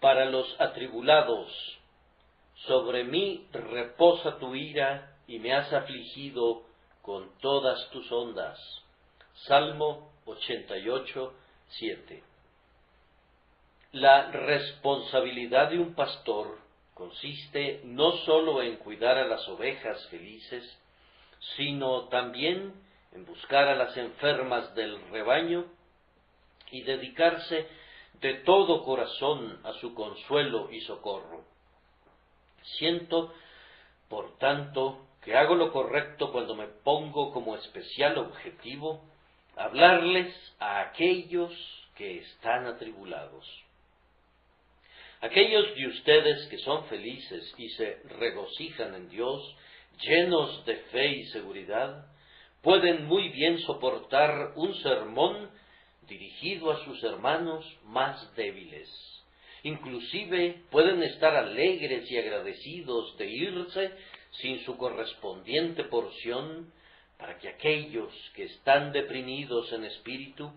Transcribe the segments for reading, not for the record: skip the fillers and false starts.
para los atribulados. Sobre mí reposa tu ira, y me has afligido con todas tus ondas. Salmo 88, 7. La responsabilidad de un pastor consiste no sólo en cuidar a las ovejas felices, sino también en buscar a las enfermas del rebaño y dedicarse de todo corazón a su consuelo y socorro. Siento, por tanto, que hago lo correcto cuando me pongo como especial objetivo hablarles a aquellos que están atribulados. Aquellos de ustedes que son felices y se regocijan en Dios, llenos de fe y seguridad, pueden muy bien soportar un sermón dirigido a sus hermanos más débiles. Inclusive pueden estar alegres y agradecidos de irse sin su correspondiente porción, para que aquellos que están deprimidos en espíritu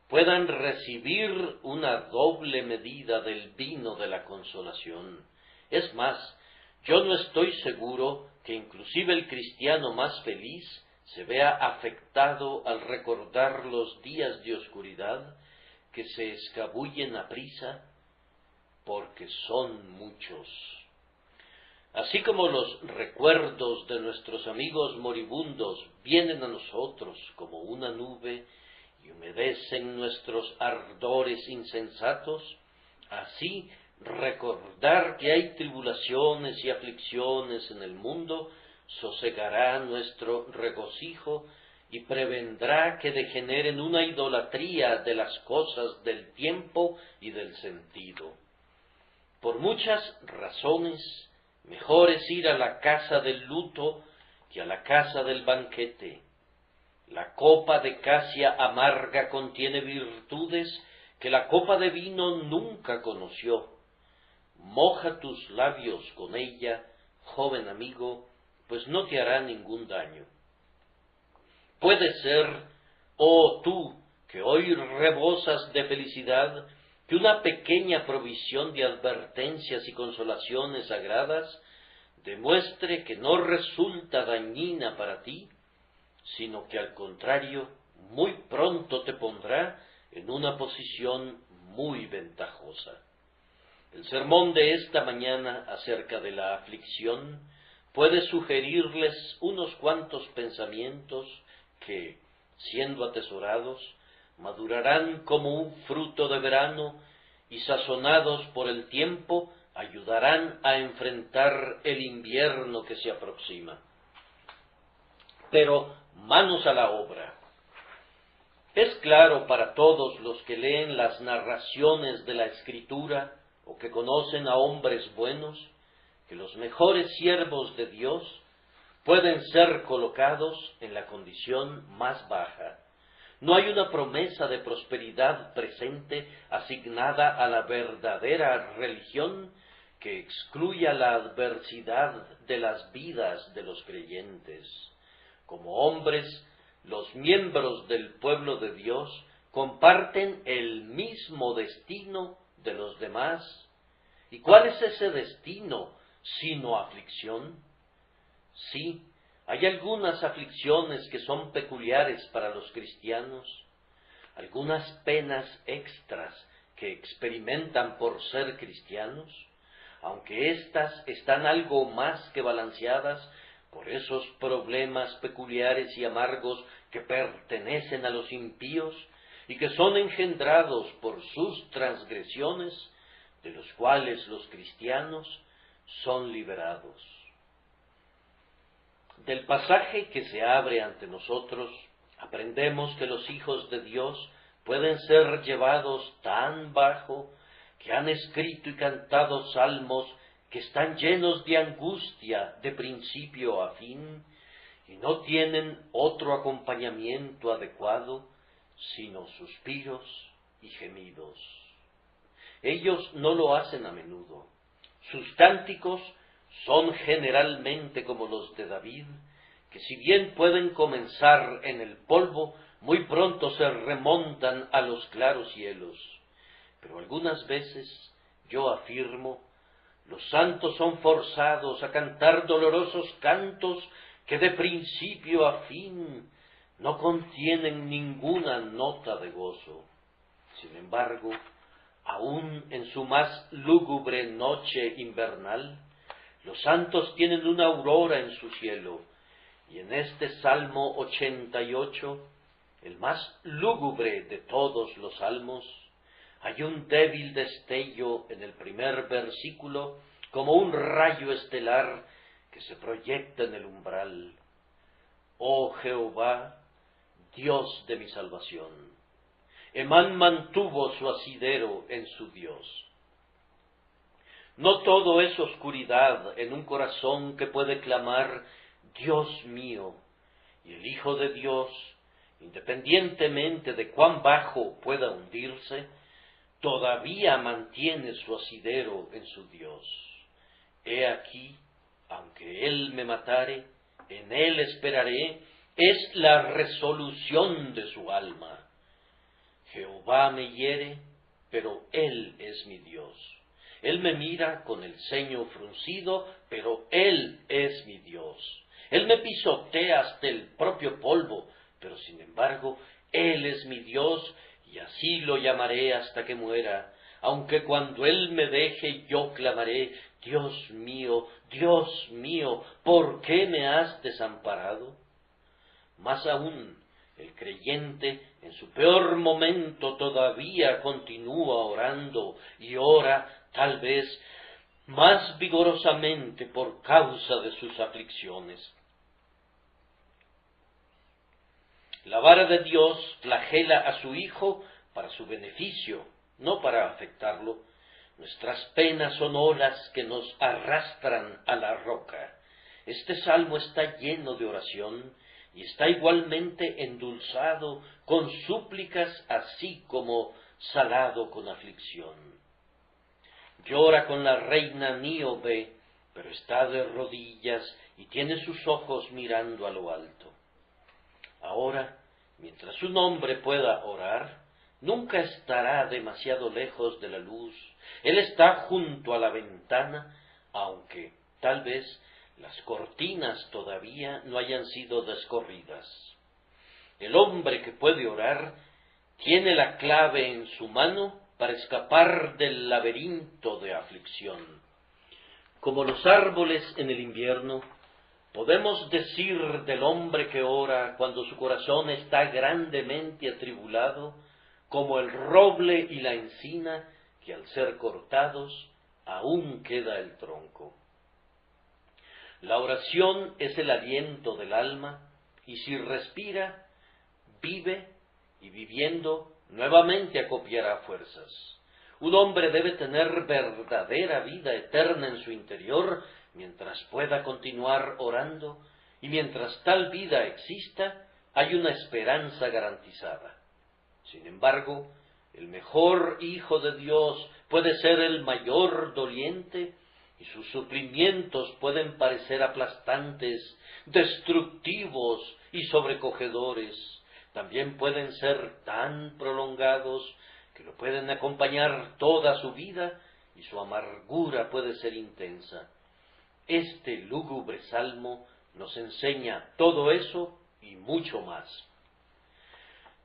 puedan recibir una doble medida del vino de la consolación. Es más, yo no estoy seguro que inclusive el cristiano más feliz se vea afectado al recordar los días de oscuridad que se escabullen aprisa, porque son muchos. Así como los recuerdos de nuestros amigos moribundos vienen a nosotros como una nube y humedecen nuestros ardores insensatos, así recordar que hay tribulaciones y aflicciones en el mundo sosegará nuestro regocijo y prevendrá que degeneren una idolatría de las cosas del tiempo y del sentido. Por muchas razones, mejor es ir a la casa del luto que a la casa del banquete. La copa de casia amarga contiene virtudes que la copa de vino nunca conoció. Moja tus labios con ella, joven amigo, pues no te hará ningún daño. Puede ser, oh tú, que hoy rebosas de felicidad, que una pequeña provisión de advertencias y consolaciones sagradas demuestre que no resulta dañina para ti, sino que al contrario, muy pronto te pondrá en una posición muy ventajosa. El sermón de esta mañana acerca de la aflicción puede sugerirles unos cuantos pensamientos que, siendo atesorados, madurarán como un fruto de verano y sazonados por el tiempo, ayudarán a enfrentar el invierno que se aproxima. Pero manos a la obra. Es claro para todos los que leen las narraciones de la Escritura o que conocen a hombres buenos, que los mejores siervos de Dios pueden ser colocados en la condición más baja. No hay una promesa de prosperidad presente asignada a la verdadera religión que excluya la adversidad de las vidas de los creyentes. Como hombres, los miembros del pueblo de Dios comparten el mismo destino de los demás. ¿Y cuál es ese destino sino aflicción? Sí, hay algunas aflicciones que son peculiares para los cristianos, algunas penas extras que experimentan por ser cristianos, aunque éstas están algo más que balanceadas por esos problemas peculiares y amargos que pertenecen a los impíos y que son engendrados por sus transgresiones, de los cuales los cristianos son liberados. Del pasaje que se abre ante nosotros, aprendemos que los hijos de Dios pueden ser llevados tan bajo que han escrito y cantado salmos que están llenos de angustia de principio a fin y no tienen otro acompañamiento adecuado sino suspiros y gemidos. Ellos no lo hacen a menudo. Sus cánticos son generalmente como los de David, que si bien pueden comenzar en el polvo, muy pronto se remontan a los claros cielos, pero algunas veces yo afirmo, los santos son forzados a cantar dolorosos cantos que de principio a fin no contienen ninguna nota de gozo. Sin embargo, aun en su más lúgubre noche invernal, los santos tienen una aurora en su cielo, y en este Salmo 88, el más lúgubre de todos los salmos, hay un débil destello en el primer versículo, como un rayo estelar que se proyecta en el umbral. Oh Jehová, Dios de mi salvación. Emán mantuvo su asidero en su Dios. No todo es oscuridad en un corazón que puede clamar, Dios mío, y el Hijo de Dios, independientemente de cuán bajo pueda hundirse, todavía mantiene su asidero en su Dios. He aquí, aunque Él me matare, en Él esperaré, es la resolución de su alma. Jehová me hiere, pero Él es mi Dios. Él me mira con el ceño fruncido, pero Él es mi Dios. Él me pisotea hasta el propio polvo, pero sin embargo, Él es mi Dios, y así lo llamaré hasta que muera. Aunque cuando Él me deje, yo clamaré, Dios mío, ¿por qué me has desamparado? Más aún, el creyente en su peor momento todavía continúa orando y ora tal vez más vigorosamente por causa de sus aflicciones. La vara de Dios flagela a su Hijo para su beneficio, no para afectarlo. Nuestras penas son olas que nos arrastran a la roca. Este salmo está lleno de oración y está igualmente endulzado con súplicas, así como salado con aflicción. Llora con la reina Níobe, pero está de rodillas y tiene sus ojos mirando a lo alto. Ahora, mientras un hombre pueda orar, nunca estará demasiado lejos de la luz. Él está junto a la ventana, aunque tal vez las cortinas todavía no hayan sido descorridas. El hombre que puede orar tiene la clave en su mano para escapar del laberinto de aflicción. Como los árboles en el invierno, podemos decir del hombre que ora cuando su corazón está grandemente atribulado, como el roble y la encina, que al ser cortados, aún queda el tronco. La oración es el aliento del alma, y si respira, vive, y viviendo, nuevamente acopiará fuerzas. Un hombre debe tener verdadera vida eterna en su interior, mientras pueda continuar orando, y mientras tal vida exista, hay una esperanza garantizada. Sin embargo, el mejor Hijo de Dios puede ser el mayor doliente, y sus sufrimientos pueden parecer aplastantes, destructivos y sobrecogedores. También pueden ser tan prolongados que lo pueden acompañar toda su vida, y su amargura puede ser intensa. Este lúgubre salmo nos enseña todo eso y mucho más.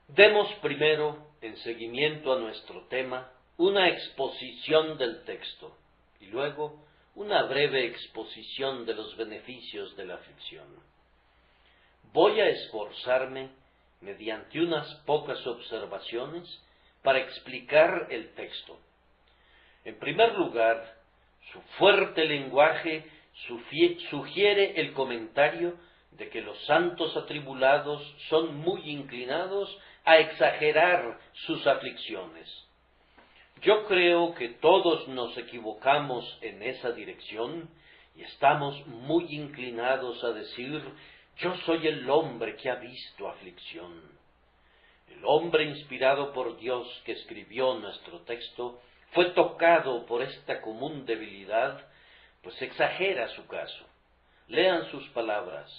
Demos primero, en seguimiento a nuestro tema, una exposición del texto, y luego una breve exposición de los beneficios de la aflicción. Voy a esforzarme, mediante unas pocas observaciones, para explicar el texto. En primer lugar, su fuerte lenguaje sugiere el comentario de que los santos atribulados son muy inclinados a exagerar sus aflicciones. Yo creo que todos nos equivocamos en esa dirección y estamos muy inclinados a decir, yo soy el hombre que ha visto aflicción. El hombre inspirado por Dios que escribió nuestro texto fue tocado por esta común debilidad, pues exagera su caso. Lean sus palabras.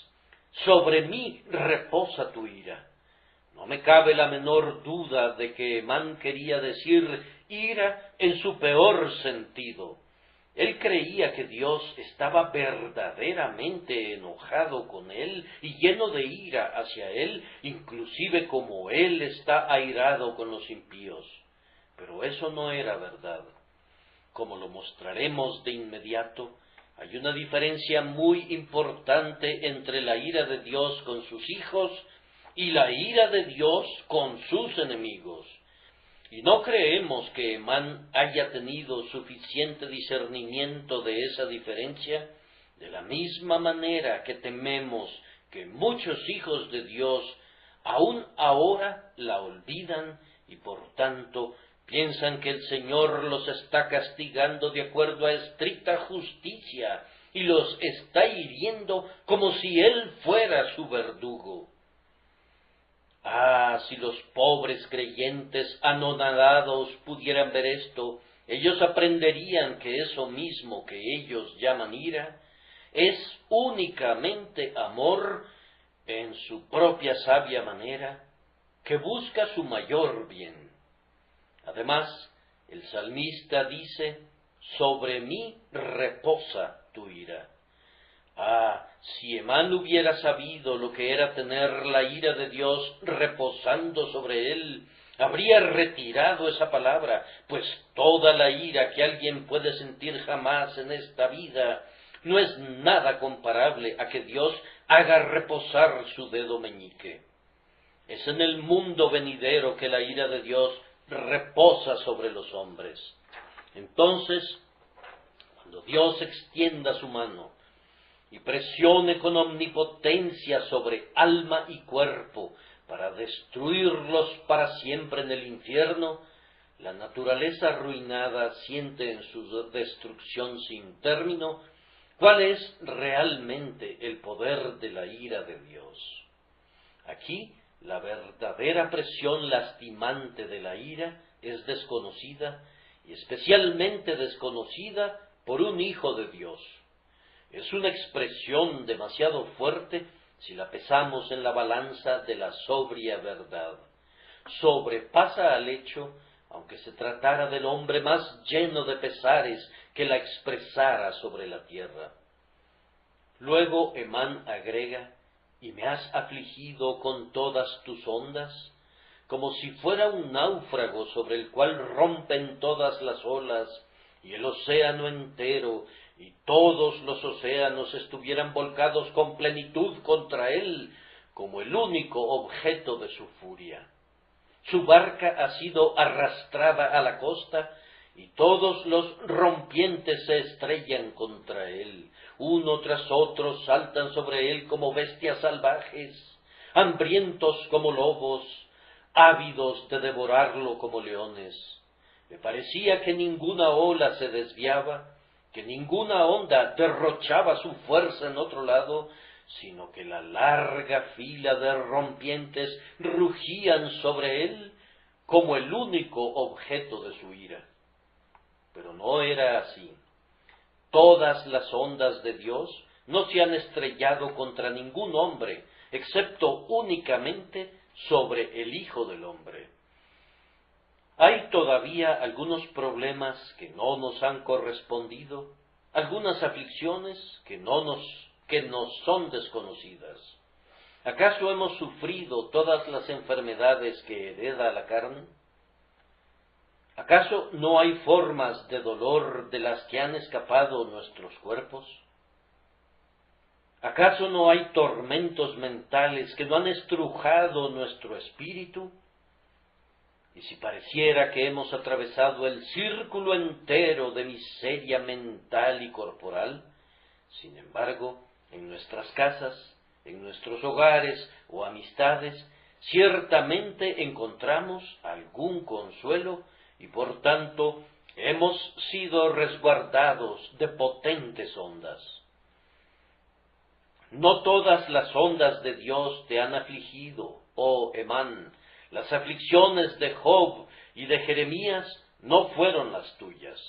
Sobre mí reposa tu ira. No me cabe la menor duda de que Emán quería decir, ira en su peor sentido. Él creía que Dios estaba verdaderamente enojado con él y lleno de ira hacia él, inclusive como él está airado con los impíos. Pero eso no era verdad. Como lo mostraremos de inmediato, hay una diferencia muy importante entre la ira de Dios con sus hijos y la ira de Dios con sus enemigos. Y no creemos que Emán haya tenido suficiente discernimiento de esa diferencia, de la misma manera que tememos que muchos hijos de Dios aún ahora la olvidan y por tanto piensan que el Señor los está castigando de acuerdo a estricta justicia y los está hiriendo como si Él fuera su verdugo. Ah, si los pobres creyentes anonadados pudieran ver esto, ellos aprenderían que eso mismo que ellos llaman ira es únicamente amor en su propia sabia manera, que busca su mayor bien. Además, el salmista dice, sobre mí reposa tu ira. Ah, si Emán hubiera sabido lo que era tener la ira de Dios reposando sobre él, habría retirado esa palabra, pues toda la ira que alguien puede sentir jamás en esta vida no es nada comparable a que Dios haga reposar su dedo meñique. Es en el mundo venidero que la ira de Dios reposa sobre los hombres. Entonces, cuando Dios extienda su mano y presione con omnipotencia sobre alma y cuerpo para destruirlos para siempre en el infierno, la naturaleza arruinada siente en su destrucción sin término cuál es realmente el poder de la ira de Dios. Aquí, la verdadera presión lastimante de la ira es desconocida, y especialmente desconocida por un hijo de Dios. Es una expresión demasiado fuerte si la pesamos en la balanza de la sobria verdad. Sobrepasa al hecho, aunque se tratara del hombre más lleno de pesares que la expresara sobre la tierra. Luego Emán agrega, y me has afligido con todas tus ondas, como si fuera un náufrago sobre el cual rompen todas las olas, y el océano entero, y todos los océanos estuvieran volcados con plenitud contra él, como el único objeto de su furia. Su barca ha sido arrastrada a la costa, y todos los rompientes se estrellan contra él. Uno tras otro saltan sobre él como bestias salvajes, hambrientos como lobos, ávidos de devorarlo como leones. Me parecía que ninguna ola se desviaba, que ninguna onda derrochaba su fuerza en otro lado, sino que la larga fila de rompientes rugían sobre él como el único objeto de su ira. Pero no era así. Todas las ondas de Dios no se han estrellado contra ningún hombre, excepto únicamente sobre el Hijo del Hombre. Hay todavía algunos problemas que no nos han correspondido, algunas aflicciones que nos son desconocidas. ¿Acaso hemos sufrido todas las enfermedades que hereda la carne? ¿Acaso no hay formas de dolor de las que han escapado nuestros cuerpos? ¿Acaso no hay tormentos mentales que no han estrujado nuestro espíritu? Y si pareciera que hemos atravesado el círculo entero de miseria mental y corporal, sin embargo, en nuestras casas, en nuestros hogares o amistades, ciertamente encontramos algún consuelo y por tanto hemos sido resguardados de potentes ondas. No todas las ondas de Dios te han afligido, oh Emán. Las aflicciones de Job y de Jeremías no fueron las tuyas.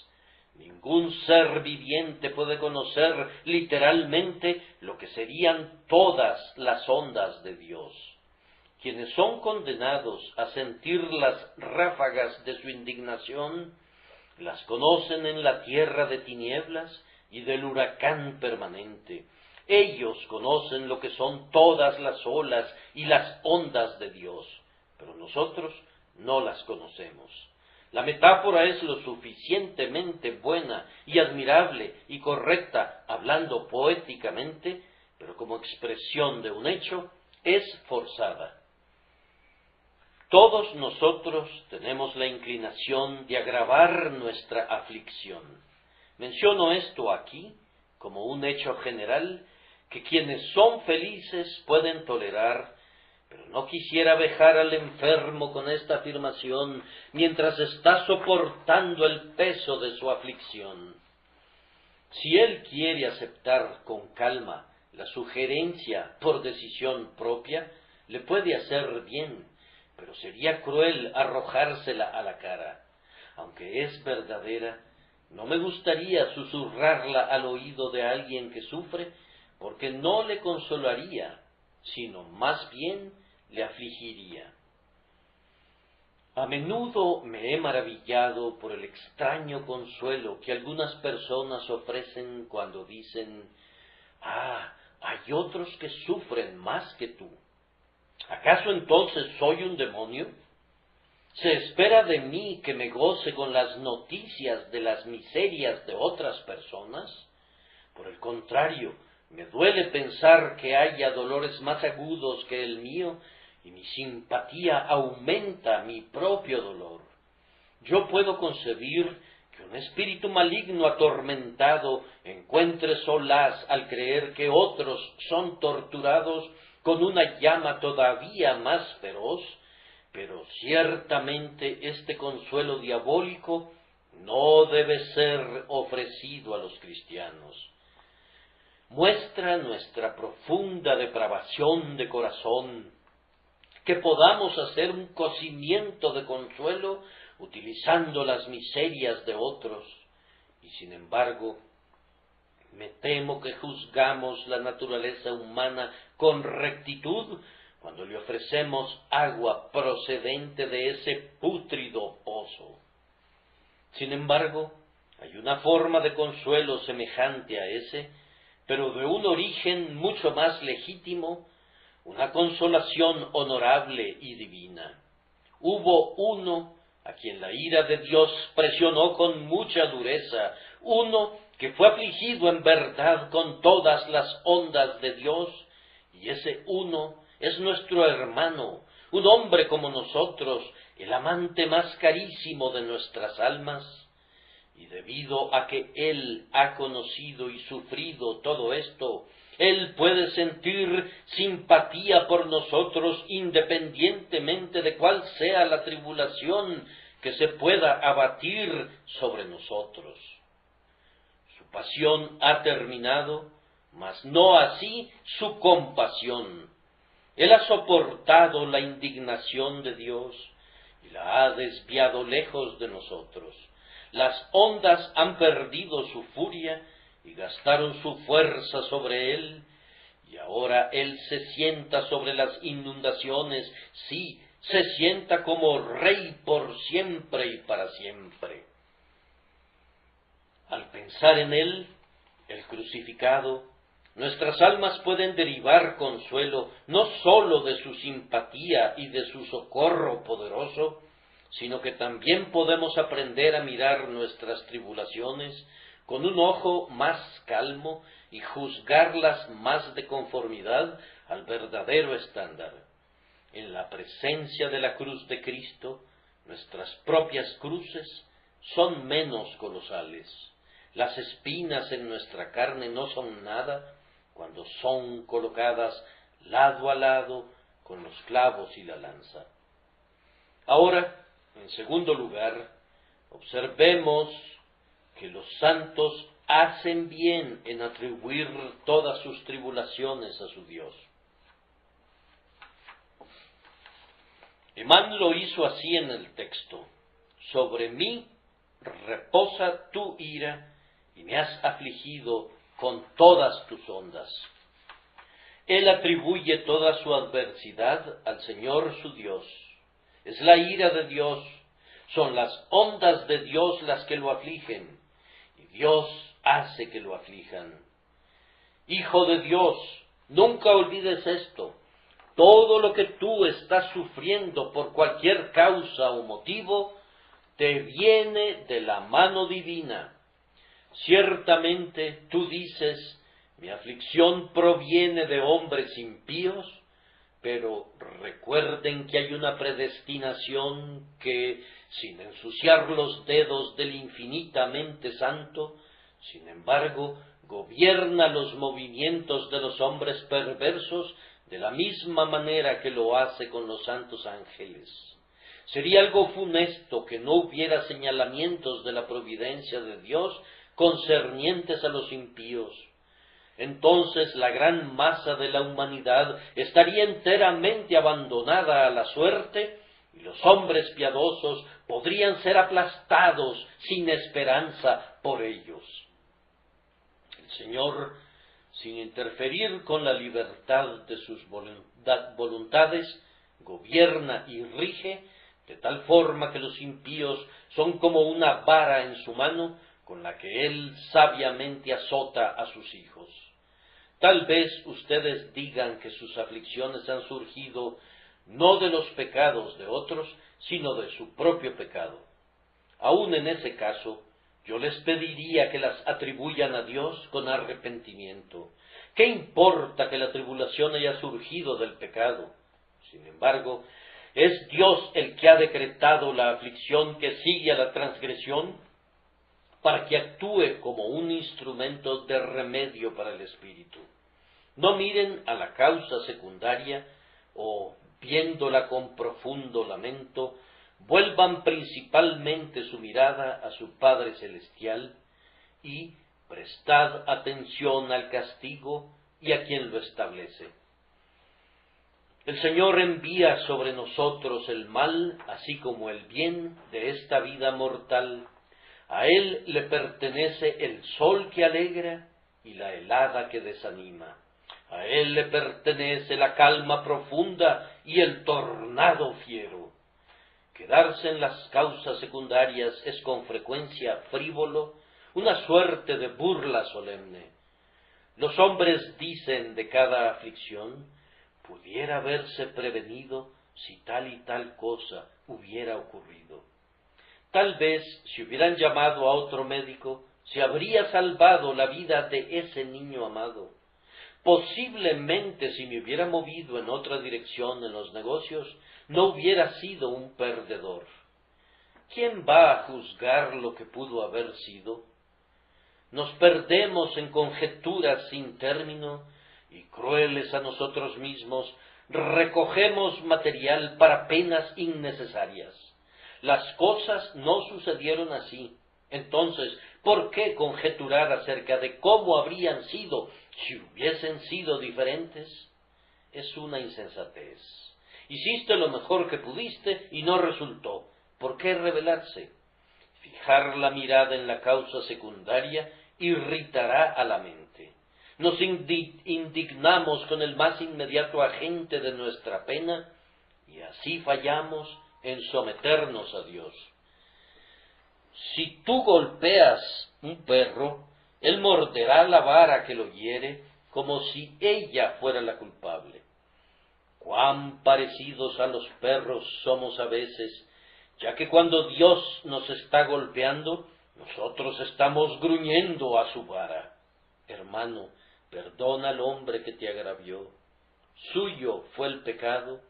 Ningún ser viviente puede conocer literalmente lo que serían todas las ondas de Dios. quienes son condenados a sentir las ráfagas de su indignación, las conocen en la tierra de tinieblas y del huracán permanente. Ellos conocen lo que son todas las olas y las ondas de Dios, pero nosotros no las conocemos. La metáfora es lo suficientemente buena y admirable y correcta, hablando poéticamente, pero como expresión de un hecho, es forzada. Todos nosotros tenemos la inclinación de agravar nuestra aflicción. Menciono esto aquí como un hecho general que quienes son felices pueden tolerar, pero no quisiera vejar al enfermo con esta afirmación mientras está soportando el peso de su aflicción. Si él quiere aceptar con calma la sugerencia por decisión propia, le puede hacer bien, pero sería cruel arrojársela a la cara. Aunque es verdadera, no me gustaría susurrarla al oído de alguien que sufre, porque no le consolaría, sino más bien le afligiría. A menudo me he maravillado por el extraño consuelo que algunas personas ofrecen cuando dicen: hay otros que sufren más que tú. ¿Acaso entonces soy un demonio? ¿Se espera de mí que me goce con las noticias de las miserias de otras personas? Por el contrario, me duele pensar que haya dolores más agudos que el mío, y mi simpatía aumenta mi propio dolor. Yo puedo concebir que un espíritu maligno atormentado encuentre solaz al creer que otros son torturados con una llama todavía más feroz, pero ciertamente este consuelo diabólico no debe ser ofrecido a los cristianos. Muestra nuestra profunda depravación de corazón que podamos hacer un cocimiento de consuelo utilizando las miserias de otros, y sin embargo, me temo que juzgamos la naturaleza humana con rectitud cuando le ofrecemos agua procedente de ese pútrido pozo. Sin embargo, hay una forma de consuelo semejante a ese, pero de un origen mucho más legítimo, una consolación honorable y divina. Hubo uno a quien la ira de Dios presionó con mucha dureza, uno que fue afligido en verdad con todas las ondas de Dios, y ese uno es nuestro hermano, un hombre como nosotros, el amante más carísimo de nuestras almas, y debido a que Él ha conocido y sufrido todo esto, Él puede sentir simpatía por nosotros independientemente de cuál sea la tribulación que se pueda abatir sobre nosotros. Su pasión ha terminado, mas no así su compasión. Él ha soportado la indignación de Dios y la ha desviado lejos de nosotros. Las ondas han perdido su furia y gastaron su fuerza sobre él, y ahora él se sienta sobre las inundaciones, sí, se sienta como rey por siempre y para siempre. Al pensar en él, el crucificado, nuestras almas pueden derivar consuelo no sólo de su simpatía y de su socorro poderoso, sino que también podemos aprender a mirar nuestras tribulaciones con un ojo más calmo y juzgarlas más de conformidad al verdadero estándar. En la presencia de la cruz de Cristo, nuestras propias cruces son menos colosales. Las espinas en nuestra carne no son nada cuando son colocadas lado a lado con los clavos y la lanza. Ahora, en segundo lugar, observemos que los santos hacen bien en atribuir todas sus tribulaciones a su Dios. Emán lo hizo así en el texto: sobre mí reposa tu ira y me has afligido con todas tus ondas. Él atribuye toda su adversidad al Señor su Dios. Es la ira de Dios, son las ondas de Dios las que lo afligen, y Dios hace que lo aflijan. Hijo de Dios, nunca olvides esto. Todo lo que tú estás sufriendo por cualquier causa o motivo, te viene de la mano divina. Ciertamente tú dices, mi aflicción proviene de hombres impíos, pero recuerden que hay una predestinación que, sin ensuciar los dedos del infinitamente santo, sin embargo, gobierna los movimientos de los hombres perversos de la misma manera que lo hace con los santos ángeles. Sería algo funesto que no hubiera señalamientos de la providencia de Dios concernientes a los impíos. Entonces la gran masa de la humanidad estaría enteramente abandonada a la suerte, y los hombres piadosos podrían ser aplastados sin esperanza por ellos. El Señor, sin interferir con la libertad de sus voluntades, gobierna y rige de tal forma que los impíos son como una vara en su mano con la que Él sabiamente azota a sus hijos. Tal vez ustedes digan que sus aflicciones han surgido no de los pecados de otros, sino de su propio pecado. Aun en ese caso, yo les pediría que las atribuyan a Dios con arrepentimiento. ¿Qué importa que la tribulación haya surgido del pecado? Sin embargo, ¿es Dios el que ha decretado la aflicción que sigue a la transgresión para que actúe como un instrumento de remedio para el espíritu? No miren a la causa secundaria o, viéndola con profundo lamento, vuelvan principalmente su mirada a su Padre Celestial y prestad atención al castigo y a quien lo establece. El Señor envía sobre nosotros el mal, así como el bien de esta vida mortal. A Él le pertenece el sol que alegra y la helada que desanima. A Él le pertenece la calma profunda y el tornado fiero. Quedarse en las causas secundarias es con frecuencia frívolo, una suerte de burla solemne. Los hombres dicen de cada aflicción, pudiera haberse prevenido si tal y tal cosa hubiera ocurrido. Tal vez, si hubieran llamado a otro médico, se habría salvado la vida de ese niño amado. Posiblemente, si me hubiera movido en otra dirección en los negocios, no hubiera sido un perdedor. ¿Quién va a juzgar lo que pudo haber sido? Nos perdemos en conjeturas sin término y, crueles a nosotros mismos, recogemos material para penas innecesarias. Las cosas no sucedieron así. Entonces, ¿por qué conjeturar acerca de cómo habrían sido si hubiesen sido diferentes? Es una insensatez. Hiciste lo mejor que pudiste y no resultó. ¿Por qué rebelarse? Fijar la mirada en la causa secundaria irritará a la mente. Nos indignamos con el más inmediato agente de nuestra pena y así fallamos en someternos a Dios. Si tú golpeas un perro, él morderá la vara que lo hiere como si ella fuera la culpable. Cuán parecidos a los perros somos a veces, ya que cuando Dios nos está golpeando, nosotros estamos gruñendo a su vara. Hermano, perdona al hombre que te agravió. Suyo fue el pecado,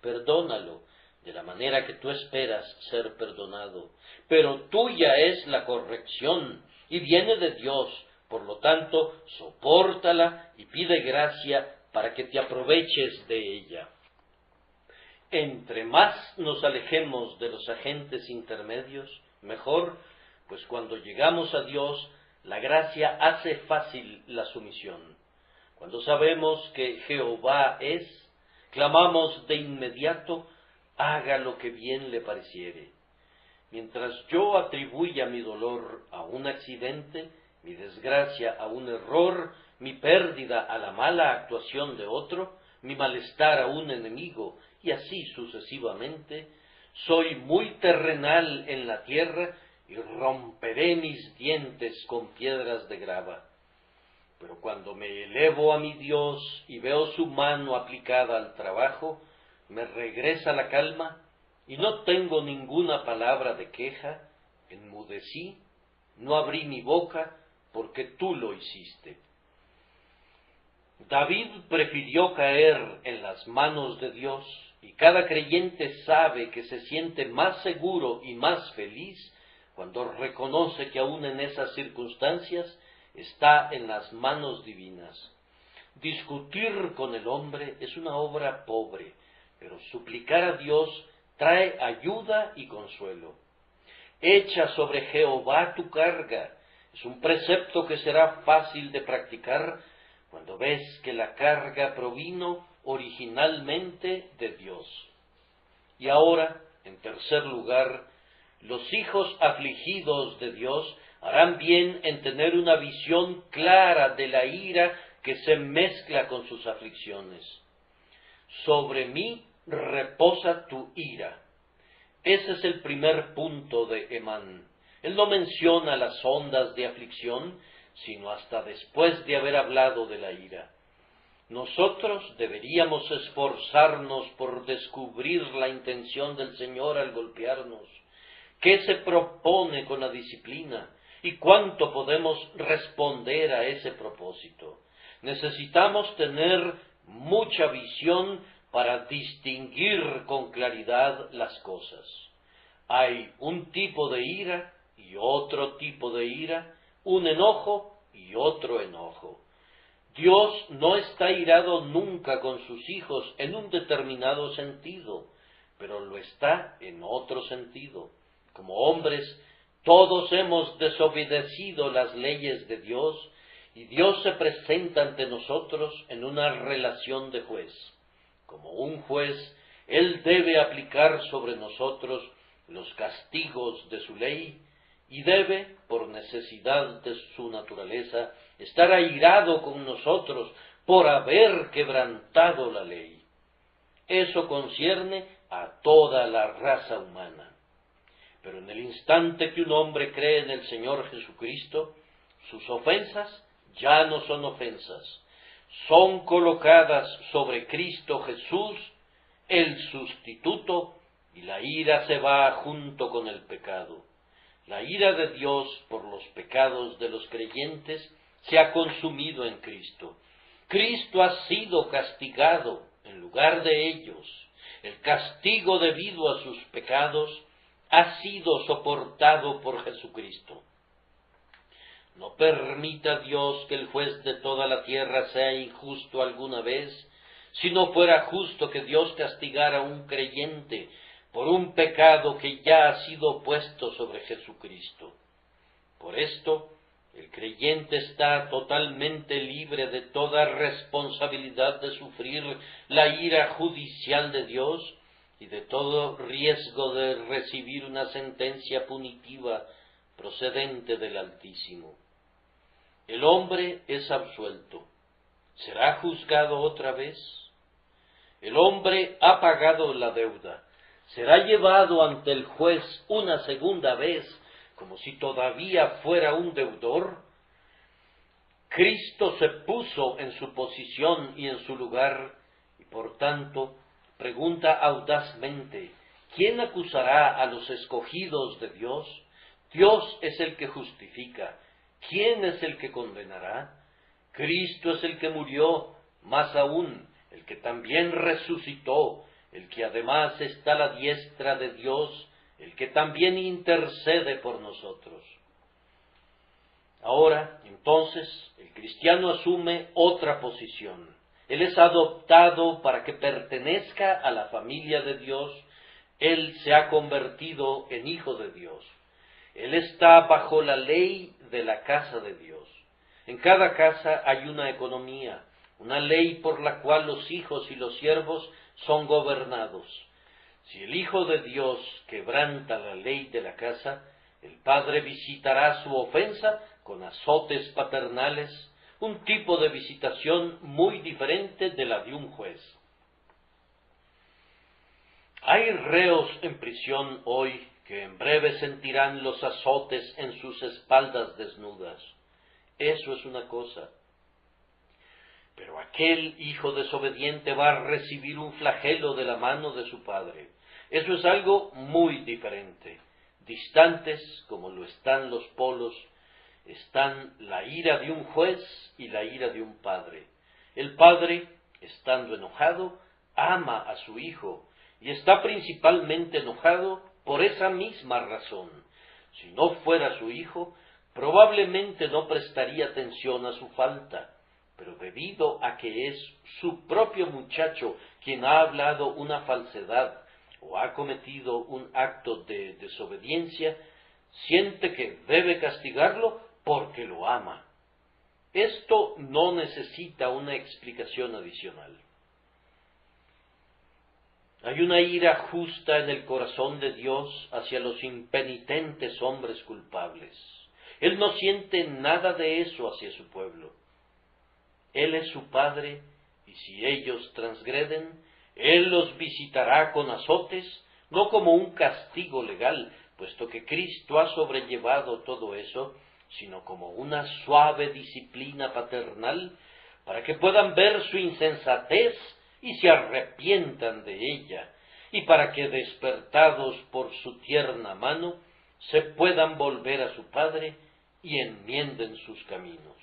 perdónalo de la manera que tú esperas ser perdonado. Pero tuya es la corrección y viene de Dios, por lo tanto, sopórtala y pide gracia para que te aproveches de ella. Entre más nos alejemos de los agentes intermedios, mejor, pues cuando llegamos a Dios, la gracia hace fácil la sumisión. Cuando sabemos que Jehová es, clamamos de inmediato, haga lo que bien le pareciere. Mientras yo atribuya mi dolor a un accidente, mi desgracia a un error, mi pérdida a la mala actuación de otro, mi malestar a un enemigo, y así sucesivamente, soy muy terrenal en la tierra y romperé mis dientes con piedras de grava. Pero cuando me elevo a mi Dios y veo su mano aplicada al trabajo, me regresa la calma y no tengo ninguna palabra de queja, enmudecí, no abrí mi boca porque tú lo hiciste. David prefirió caer en las manos de Dios, y cada creyente sabe que se siente más seguro y más feliz cuando reconoce que aún en esas circunstancias está en las manos divinas. Discutir con el hombre es una obra pobre, pero suplicar a Dios trae ayuda y consuelo. Echa sobre Jehová tu carga. Es un precepto que será fácil de practicar cuando ves que la carga provino originalmente de Dios. Y ahora, en tercer lugar, los hijos afligidos de Dios harán bien en tener una visión clara de la ira que se mezcla con sus aflicciones. Sobre mí reposa tu ira. Ese es el primer punto de Emán. Él no menciona las ondas de aflicción, sino hasta después de haber hablado de la ira. Nosotros deberíamos esforzarnos por descubrir la intención del Señor al golpearnos. ¿Qué se propone con la disciplina? ¿Y cuánto podemos responder a ese propósito? Necesitamos tener mucha visión para distinguir con claridad las cosas. Hay un tipo de ira y otro tipo de ira, un enojo y otro enojo. Dios no está irado nunca con sus hijos en un determinado sentido, pero lo está en otro sentido. Como hombres, todos hemos desobedecido las leyes de Dios, y Dios se presenta ante nosotros en una relación de juez. Como un juez, Él debe aplicar sobre nosotros los castigos de su ley, y debe, por necesidad de su naturaleza, estar airado con nosotros por haber quebrantado la ley. Eso concierne a toda la raza humana. Pero en el instante que un hombre cree en el Señor Jesucristo, sus ofensas ya no son ofensas, son colocadas sobre Cristo Jesús, el sustituto, y la ira se va junto con el pecado. La ira de Dios por los pecados de los creyentes se ha consumido en Cristo. Cristo ha sido castigado en lugar de ellos. El castigo debido a sus pecados ha sido soportado por Jesucristo. No permita Dios que el juez de toda la tierra sea injusto alguna vez. Si no fuera justo que Dios castigara a un creyente por un pecado que ya ha sido puesto sobre Jesucristo. Por esto, el creyente está totalmente libre de toda responsabilidad de sufrir la ira judicial de Dios y de todo riesgo de recibir una sentencia punitiva procedente del Altísimo. El hombre es absuelto. ¿Será juzgado otra vez? El hombre ha pagado la deuda. ¿Será llevado ante el juez una segunda vez, como si todavía fuera un deudor? Cristo se puso en su posición y en su lugar, y por tanto pregunta audazmente, ¿quién acusará a los escogidos de Dios? Dios es el que justifica. ¿Quién es el que condenará? Cristo es el que murió, más aún, el que también resucitó, el que además está a la diestra de Dios, el que también intercede por nosotros. Ahora, entonces, el cristiano asume otra posición. Él es adoptado para que pertenezca a la familia de Dios. Él se ha convertido en hijo de Dios. Él está bajo la ley de la casa de Dios. En cada casa hay una economía, una ley por la cual los hijos y los siervos son gobernados. Si el Hijo de Dios quebranta la ley de la casa, El padre visitará su ofensa con azotes paternales, un tipo de visitación muy diferente de la de un juez. Hay reos en prisión hoy que en breve sentirán los azotes en sus espaldas desnudas. Eso es una cosa. Pero aquel hijo desobediente va a recibir un flagelo de la mano de su padre. Eso es algo muy diferente. Distantes, como lo están los polos, están la ira de un juez y la ira de un padre. El padre, estando enojado, ama a su hijo, y está principalmente enojado por esa misma razón. Si no fuera su hijo, probablemente no prestaría atención a su falta, pero debido a que es su propio muchacho quien ha hablado una falsedad o ha cometido un acto de desobediencia, siente que debe castigarlo porque lo ama. Esto no necesita una explicación adicional. Hay una ira justa en el corazón de Dios hacia los impenitentes hombres culpables. Él no siente nada de eso hacia su pueblo. Él es su Padre, y si ellos transgreden, Él los visitará con azotes, no como un castigo legal, puesto que Cristo ha sobrellevado todo eso, sino como una suave disciplina paternal, para que puedan ver su insensatez y se arrepientan de ella, y para que, despertados por su tierna mano, se puedan volver a su Padre y enmienden sus caminos.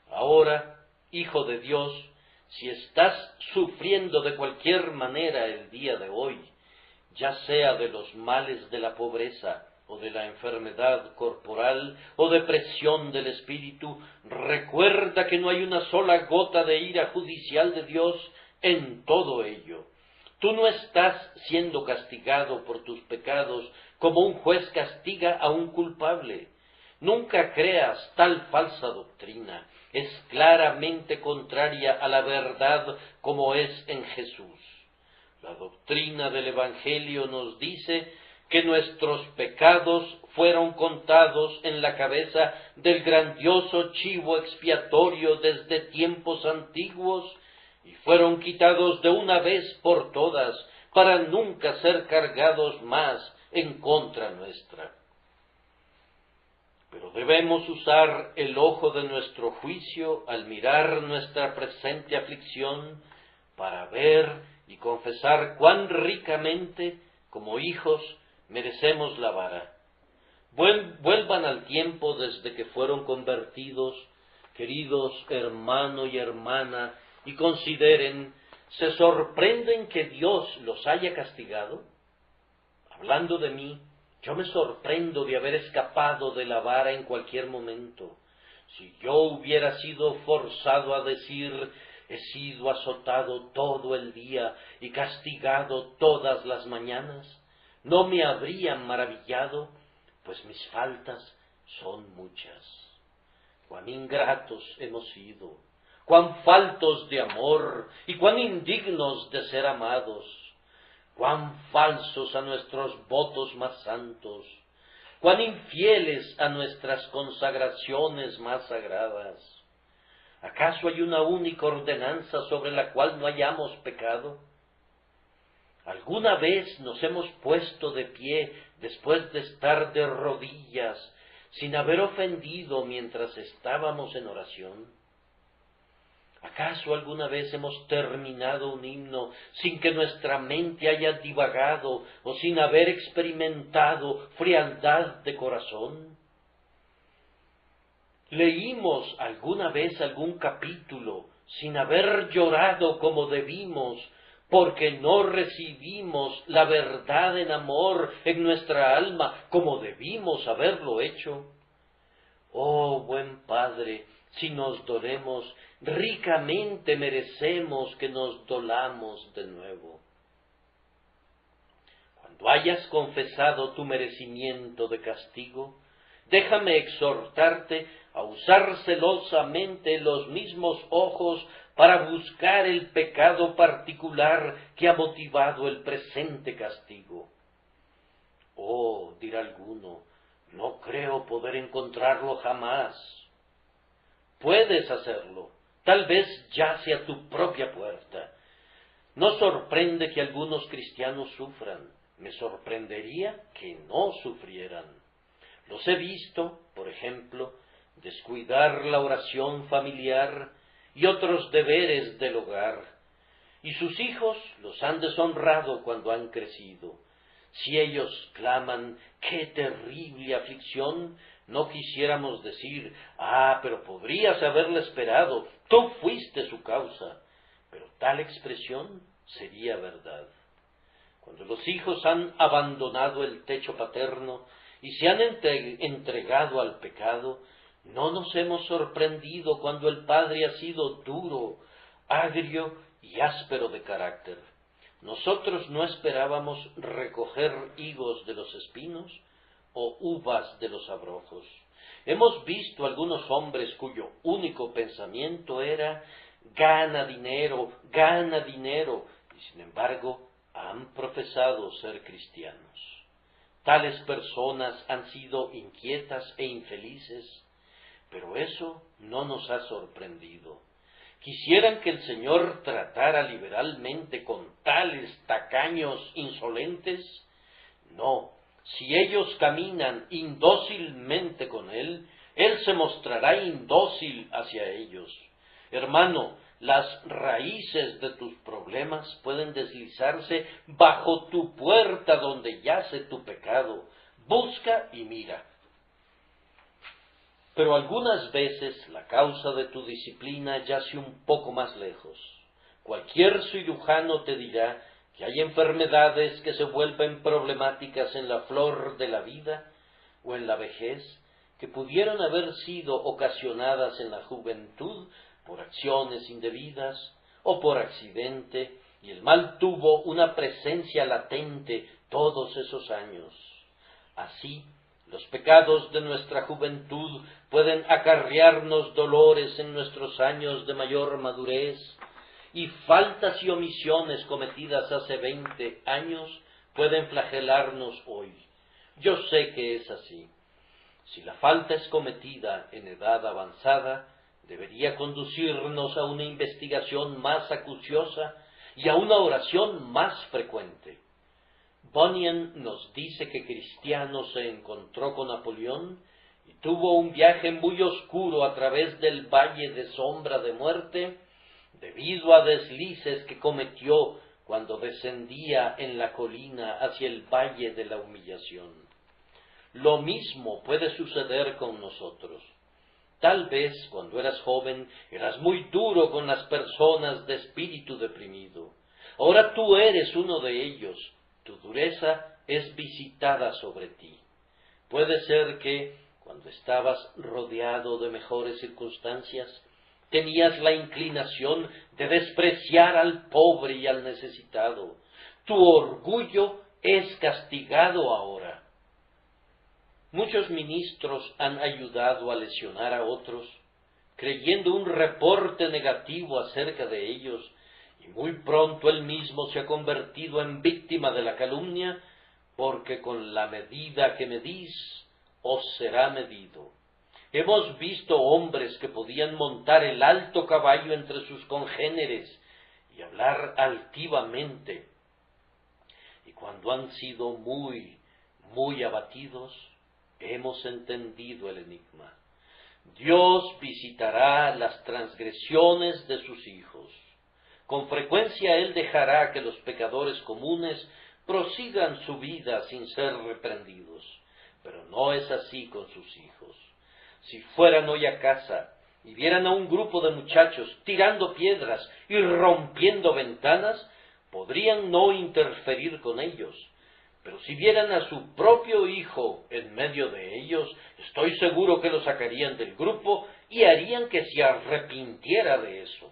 Ahora, Hijo de Dios, si estás sufriendo de cualquier manera el día de hoy, ya sea de los males de la pobreza, o de la enfermedad corporal, o depresión del espíritu, recuerda que no hay una sola gota de ira judicial de Dios en todo ello. Tú no estás siendo castigado por tus pecados como un juez castiga a un culpable. Nunca creas tal falsa doctrina. Es claramente contraria a la verdad como es en Jesús. La doctrina del Evangelio nos dice que nuestros pecados fueron contados en la cabeza del grandioso chivo expiatorio desde tiempos antiguos y fueron quitados de una vez por todas para nunca ser cargados más en contra nuestra. Pero debemos usar el ojo de nuestro juicio al mirar nuestra presente aflicción para ver y confesar cuán ricamente, como hijos, merecemos la vara. Vuelvan al tiempo desde que fueron convertidos, queridos hermano y hermana, y consideren, ¿se sorprenden que Dios los haya castigado? Hablando de mí, yo me sorprendo de haber escapado de la vara en cualquier momento. Si yo hubiera sido forzado a decir, he sido azotado todo el día y castigado todas las mañanas, no me habrían maravillado, pues mis faltas son muchas. Cuán ingratos hemos sido, cuán faltos de amor y cuán indignos de ser amados, cuán falsos a nuestros votos más santos, cuán infieles a nuestras consagraciones más sagradas. ¿Acaso hay una única ordenanza sobre la cual no hayamos pecado? ¿Alguna vez nos hemos puesto de pie después de estar de rodillas, sin haber ofendido mientras estábamos en oración? ¿Acaso alguna vez hemos terminado un himno sin que nuestra mente haya divagado o sin haber experimentado frialdad de corazón? ¿Leímos alguna vez algún capítulo sin haber llorado como debimos porque no recibimos la verdad en amor en nuestra alma como debimos haberlo hecho? Oh, buen Padre, si nos dolemos, ricamente merecemos que nos dolamos de nuevo. Cuando hayas confesado tu merecimiento de castigo, déjame exhortarte a usar celosamente los mismos ojos para buscar el pecado particular que ha motivado el presente castigo. Oh, dirá alguno, No creo poder encontrarlo jamás. Puedes hacerlo. Tal vez yace a tu propia puerta. No sorprende que algunos cristianos sufran. Me sorprendería que no sufrieran. Los he visto, por ejemplo, descuidar la oración familiar y otros deberes del hogar, y sus hijos los han deshonrado cuando han crecido. Si ellos claman, ¡qué terrible aflicción!, no quisiéramos decir, pero podrías haberle esperado, tú fuiste su causa. Pero tal expresión sería verdad. Cuando los hijos han abandonado el techo paterno y se han entregado al pecado, no nos hemos sorprendido cuando el padre ha sido duro, agrio y áspero de carácter. Nosotros no esperábamos recoger higos de los espinos o uvas de los abrojos. Hemos visto algunos hombres cuyo único pensamiento era gana dinero, y sin embargo han profesado ser cristianos. Tales personas han sido inquietas e infelices, pero eso no nos ha sorprendido. ¿Quisieran que el Señor tratara liberalmente con tales tacaños insolentes? No, si ellos caminan indócilmente con Él, Él se mostrará indócil hacia ellos. Hermano, las raíces de tus problemas pueden deslizarse bajo tu puerta donde yace tu pecado. Busca y mira. Pero algunas veces la causa de tu disciplina yace un poco más lejos. Cualquier cirujano te dirá que hay enfermedades que se vuelven problemáticas en la flor de la vida o en la vejez, que pudieron haber sido ocasionadas en la juventud por acciones indebidas o por accidente, y el mal tuvo una presencia latente todos esos años. Así, los pecados de nuestra juventud pueden acarrearnos dolores en nuestros años de mayor madurez, y faltas y omisiones cometidas hace 20 años pueden flagelarnos hoy. Yo sé que es así. Si la falta es cometida en edad avanzada, debería conducirnos a una investigación más acuciosa y a una oración más frecuente. Bunyan nos dice que Cristiano se encontró con Napoleón y tuvo un viaje muy oscuro a través del valle de sombra de muerte, debido a deslices que cometió cuando descendía en la colina hacia el valle de la humillación. Lo mismo puede suceder con nosotros. Tal vez cuando eras joven eras muy duro con las personas de espíritu deprimido. Ahora tú eres uno de ellos. Tu dureza es visitada sobre ti. Puede ser que, cuando estabas rodeado de mejores circunstancias, tenías la inclinación de despreciar al pobre y al necesitado. Tu orgullo es castigado ahora. Muchos ministros han ayudado a lesionar a otros, creyendo un reporte negativo acerca de ellos, y muy pronto él mismo se ha convertido en víctima de la calumnia, porque con la medida que medís, os será medido. Hemos visto hombres que podían montar el alto caballo entre sus congéneres y hablar altivamente, y cuando han sido muy abatidos, hemos entendido el enigma. Dios visitará las transgresiones de sus hijos. Con frecuencia Él dejará que los pecadores comunes prosigan su vida sin ser reprendidos, pero no es así con sus hijos. Si fueran hoy a casa y vieran a un grupo de muchachos tirando piedras y rompiendo ventanas, podrían no interferir con ellos. Pero si vieran a su propio hijo en medio de ellos, estoy seguro que lo sacarían del grupo y harían que se arrepintiera de eso.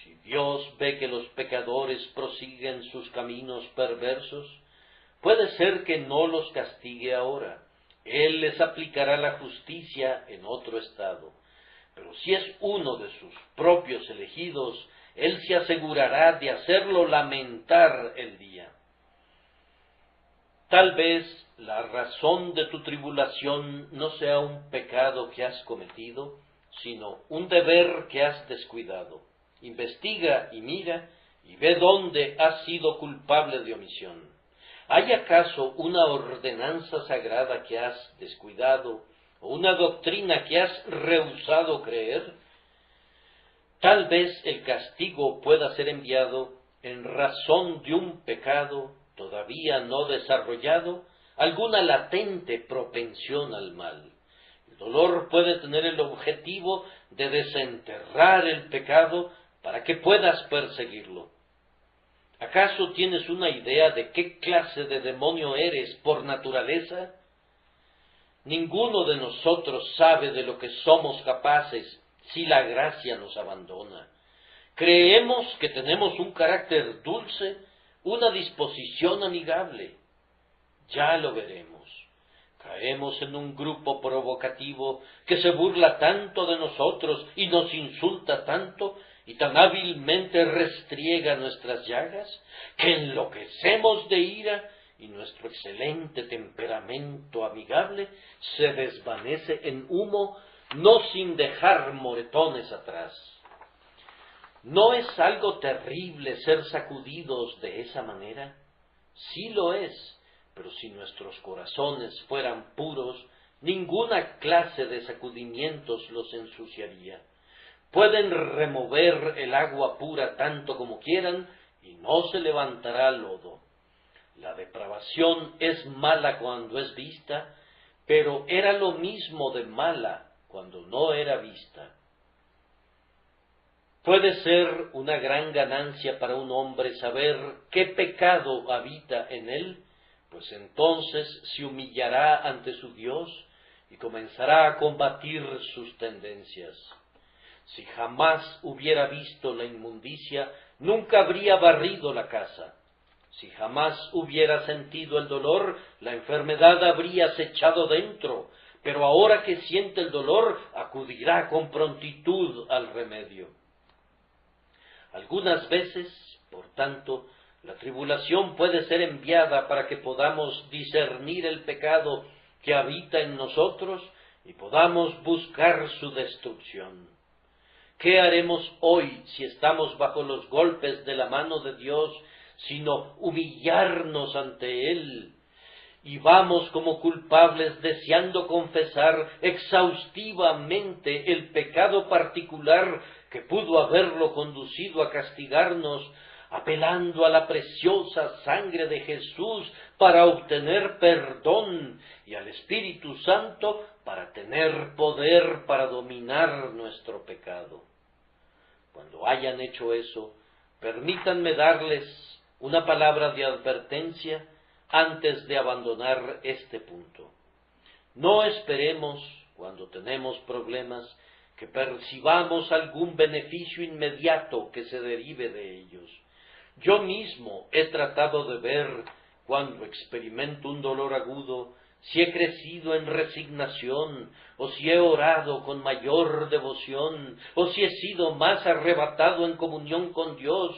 Si Dios ve que los pecadores prosiguen sus caminos perversos, puede ser que no los castigue ahora. Él les aplicará la justicia en otro estado. Pero si es uno de sus propios elegidos, Él se asegurará de hacerlo lamentar el día. Tal vez la razón de tu tribulación no sea un pecado que has cometido, sino un deber que has descuidado. Investiga y mira y ve dónde has sido culpable de omisión. ¿Hay acaso una ordenanza sagrada que has descuidado o una doctrina que has rehusado creer? Tal vez el castigo pueda ser enviado en razón de un pecado todavía no desarrollado, alguna latente propensión al mal. El dolor puede tener el objetivo de desenterrar el pecado para que puedas perseguirlo. ¿Acaso tienes una idea de qué clase de demonio eres por naturaleza? Ninguno de nosotros sabe de lo que somos capaces si la gracia nos abandona. Creemos que tenemos un carácter dulce, una disposición amigable. Ya lo veremos. Caemos en un grupo provocativo que se burla tanto de nosotros y nos insulta tanto y tan hábilmente restriega nuestras llagas, que enloquecemos de ira y nuestro excelente temperamento amigable se desvanece en humo, no sin dejar moretones atrás. ¿No es algo terrible ser sacudidos de esa manera? Sí lo es, pero si nuestros corazones fueran puros, ninguna clase de sacudimientos los ensuciaría. Pueden remover el agua pura tanto como quieran y no se levantará lodo. La depravación es mala cuando es vista, pero era lo mismo de mala cuando no era vista. Puede ser una gran ganancia para un hombre saber qué pecado habita en él, pues entonces se humillará ante su Dios y comenzará a combatir sus tendencias. Si jamás hubiera visto la inmundicia, nunca habría barrido la casa. Si jamás hubiera sentido el dolor, la enfermedad habría acechado dentro, pero ahora que siente el dolor, acudirá con prontitud al remedio. Algunas veces, por tanto, la tribulación puede ser enviada para que podamos discernir el pecado que habita en nosotros y podamos buscar su destrucción. ¿Qué haremos hoy si estamos bajo los golpes de la mano de Dios, sino humillarnos ante Él? Y vamos como culpables deseando confesar exhaustivamente el pecado particular que pudo haberlo conducido a castigarnos, apelando a la preciosa sangre de Jesús para obtener perdón y al Espíritu Santo para tener poder para dominar nuestro pecado. Cuando hayan hecho eso, permítanme darles una palabra de advertencia antes de abandonar este punto. No esperemos, cuando tenemos problemas, que percibamos algún beneficio inmediato que se derive de ellos. Yo mismo he tratado de ver, cuando experimento un dolor agudo, si he crecido en resignación, o si he orado con mayor devoción, o si he sido más arrebatado en comunión con Dios.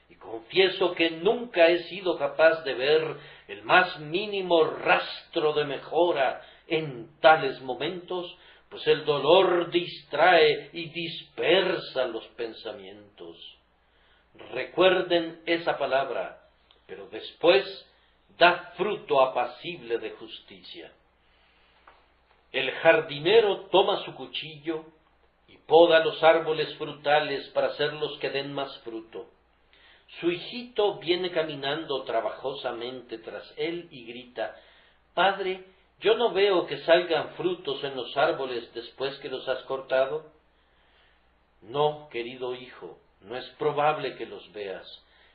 Y confieso que nunca he sido capaz de ver el más mínimo rastro de mejora en tales momentos, pues el dolor distrae y dispersa los pensamientos. Recuerden esa palabra, pero después da fruto apacible de justicia. El jardinero toma su cuchillo y poda los árboles frutales para hacerlos que den más fruto. Su hijito viene caminando trabajosamente tras él y grita: «Padre, yo no veo que salgan frutos en los árboles después que los has cortado». «No, querido hijo, no es probable que los veas,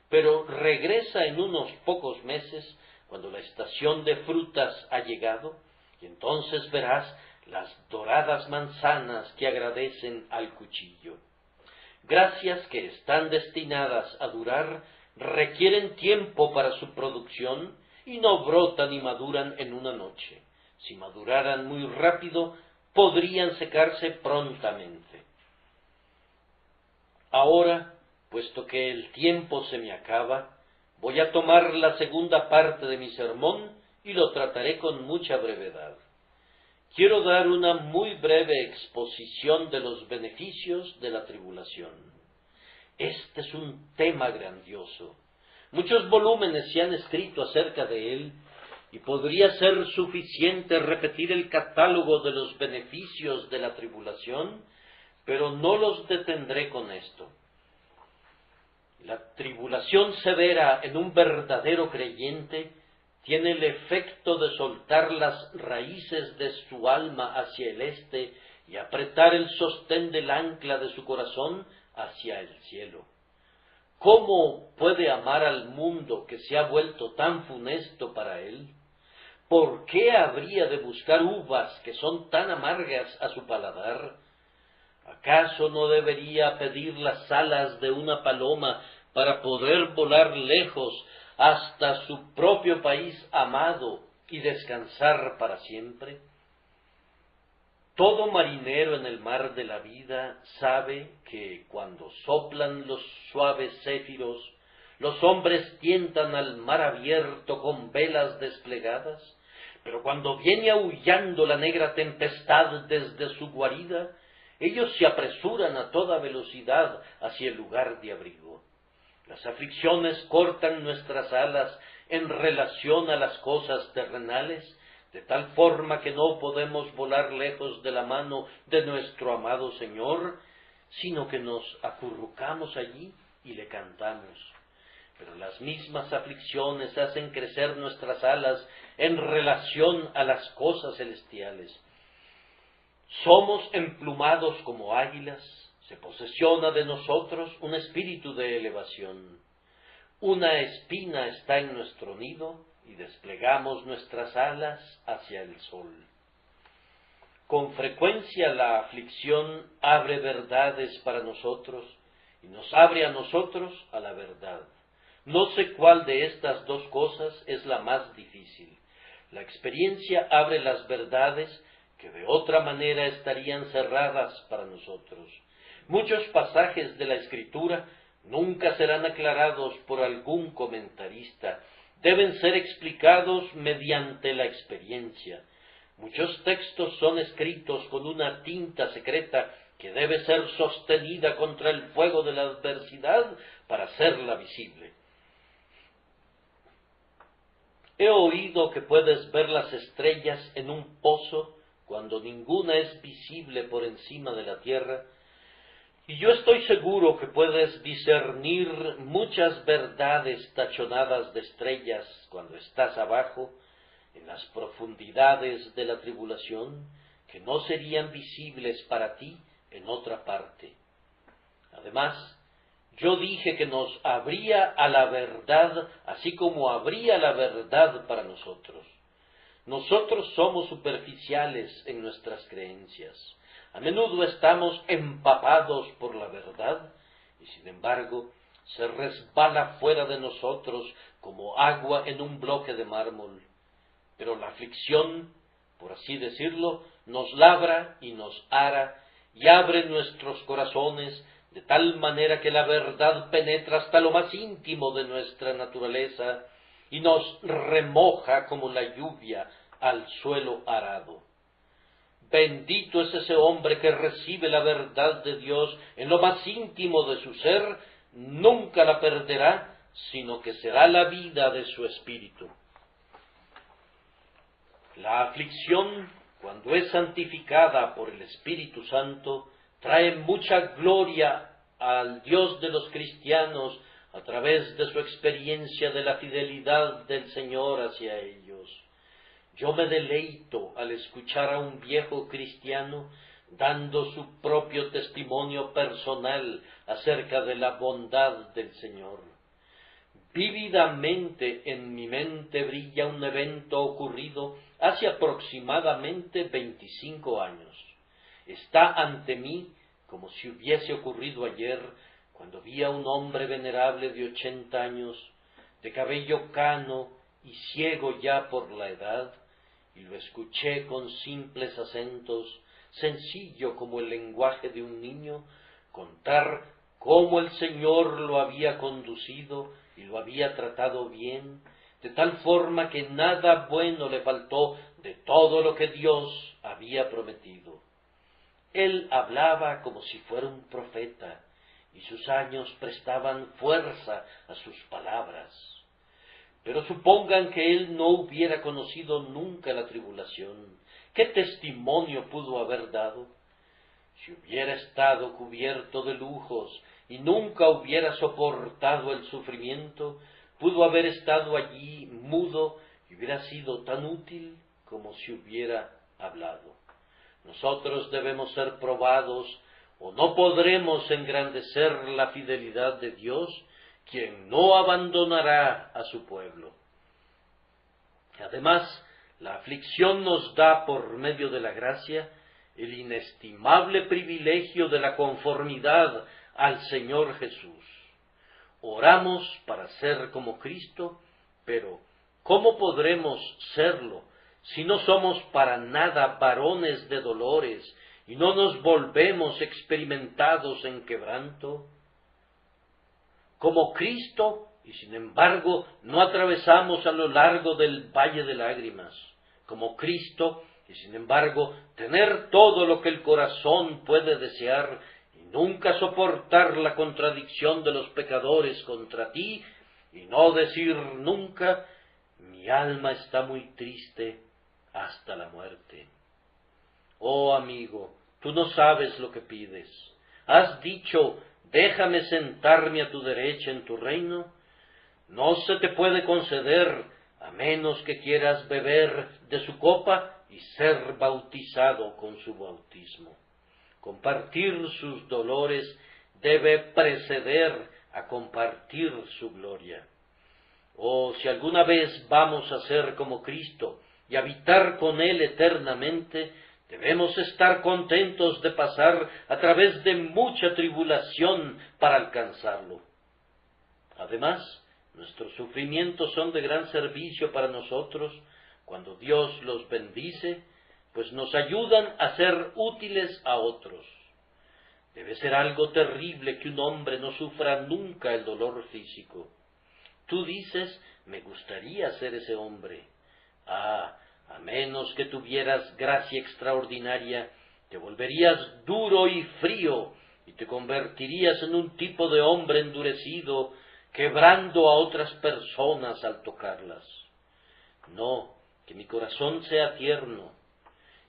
pero regresa en unos pocos meses, cuando la estación de frutas ha llegado, y entonces verás las doradas manzanas que agradecen al cuchillo. Gracias que están destinadas a durar, requieren tiempo para su producción y no brotan y maduran en una noche. Si maduraran muy rápido, podrían secarse prontamente. Ahora, puesto que el tiempo se me acaba, voy a tomar la segunda parte de mi sermón y lo trataré con mucha brevedad. Quiero dar una muy breve exposición de los beneficios de la tribulación. Este es un tema grandioso. Muchos volúmenes se han escrito acerca de él, y podría ser suficiente repetir el catálogo de los beneficios de la tribulación, pero no los detendré con esto. La tribulación severa en un verdadero creyente tiene el efecto de soltar las raíces de su alma hacia el este y apretar el sostén del ancla de su corazón hacia el cielo. ¿Cómo puede amar al mundo que se ha vuelto tan funesto para él? ¿Por qué habría de buscar uvas que son tan amargas a su paladar? ¿Acaso no debería pedir las alas de una paloma para poder volar lejos hasta su propio país amado y descansar para siempre? Todo marinero en el mar de la vida sabe que cuando soplan los suaves céfiros, los hombres tientan al mar abierto con velas desplegadas, pero cuando viene aullando la negra tempestad desde su guarida, ellos se apresuran a toda velocidad hacia el lugar de abrigo. Las aflicciones cortan nuestras alas en relación a las cosas terrenales, de tal forma que no podemos volar lejos de la mano de nuestro amado Señor, sino que nos acurrucamos allí y le cantamos. Pero las mismas aflicciones hacen crecer nuestras alas en relación a las cosas celestiales. Somos emplumados como águilas, se posesiona de nosotros un espíritu de elevación. Una espina está en nuestro nido y desplegamos nuestras alas hacia el sol. Con frecuencia la aflicción abre verdades para nosotros y nos abre a nosotros a la verdad. No sé cuál de estas dos cosas es la más difícil. La experiencia abre las verdades que de otra manera estarían cerradas para nosotros. Muchos pasajes de la Escritura nunca serán aclarados por algún comentarista. Deben ser explicados mediante la experiencia. Muchos textos son escritos con una tinta secreta que debe ser sostenida contra el fuego de la adversidad para hacerla visible. He oído que puedes ver las estrellas en un pozo cuando ninguna es visible por encima de la tierra, y yo estoy seguro que puedes discernir muchas verdades tachonadas de estrellas cuando estás abajo, en las profundidades de la tribulación, que no serían visibles para ti en otra parte. Además, yo dije que nos abría a la verdad, así como abría la verdad para nosotros. Nosotros somos superficiales en nuestras creencias. A menudo estamos empapados por la verdad y sin embargo se resbala fuera de nosotros como agua en un bloque de mármol. Pero la aflicción, por así decirlo, nos labra y nos ara y abre nuestros corazones de tal manera que la verdad penetra hasta lo más íntimo de nuestra naturaleza y nos remoja como la lluvia al suelo arado. Bendito es ese hombre que recibe la verdad de Dios en lo más íntimo de su ser, nunca la perderá, sino que será la vida de su espíritu. La aflicción, cuando es santificada por el Espíritu Santo, trae mucha gloria al Dios de los cristianos a través de su experiencia de la fidelidad del Señor hacia ellos. Yo me deleito al escuchar a un viejo cristiano dando su propio testimonio personal acerca de la bondad del Señor. Vívidamente en mi mente brilla un evento ocurrido hace aproximadamente 25 años. Está ante mí como si hubiese ocurrido ayer, cuando vi a un hombre venerable de 80 años, de cabello cano y ciego ya por la edad, y lo escuché con simples acentos, sencillo como el lenguaje de un niño, contar cómo el Señor lo había conducido y lo había tratado bien, de tal forma que nada bueno le faltó de todo lo que Dios había prometido. Él hablaba como si fuera un profeta, y sus años prestaban fuerza a sus palabras. Pero supongan que él no hubiera conocido nunca la tribulación. ¿Qué testimonio pudo haber dado? Si hubiera estado cubierto de lujos y nunca hubiera soportado el sufrimiento, pudo haber estado allí mudo y hubiera sido tan útil como si hubiera hablado. Nosotros debemos ser probados, o no podremos engrandecer la fidelidad de Dios, quien no abandonará a su pueblo. Además, la aflicción nos da, por medio de la gracia, el inestimable privilegio de la conformidad al Señor Jesús. Oramos para ser como Cristo, pero ¿cómo podremos serlo si no somos para nada varones de dolores y no nos volvemos experimentados en quebranto? Como Cristo, y sin embargo no atravesamos a lo largo del valle de lágrimas. Como Cristo, y sin embargo tener todo lo que el corazón puede desear y nunca soportar la contradicción de los pecadores contra ti y no decir nunca: mi alma está muy triste hasta la muerte. Oh amigo, tú no sabes lo que pides. ¿Has dicho: déjame sentarme a tu derecha en tu reino? No se te puede conceder a menos que quieras beber de su copa y ser bautizado con su bautismo. Compartir sus dolores debe preceder a compartir su gloria. Oh, si alguna vez vamos a ser como Cristo y habitar con Él eternamente, debemos estar contentos de pasar a través de mucha tribulación para alcanzarlo. Además, nuestros sufrimientos son de gran servicio para nosotros cuando Dios los bendice, pues nos ayudan a ser útiles a otros. Debe ser algo terrible que un hombre no sufra nunca el dolor físico. Tú dices: me gustaría ser ese hombre. Ah, a menos que tuvieras gracia extraordinaria, te volverías duro y frío y te convertirías en un tipo de hombre endurecido, quebrando a otras personas al tocarlas. No, que mi corazón sea tierno,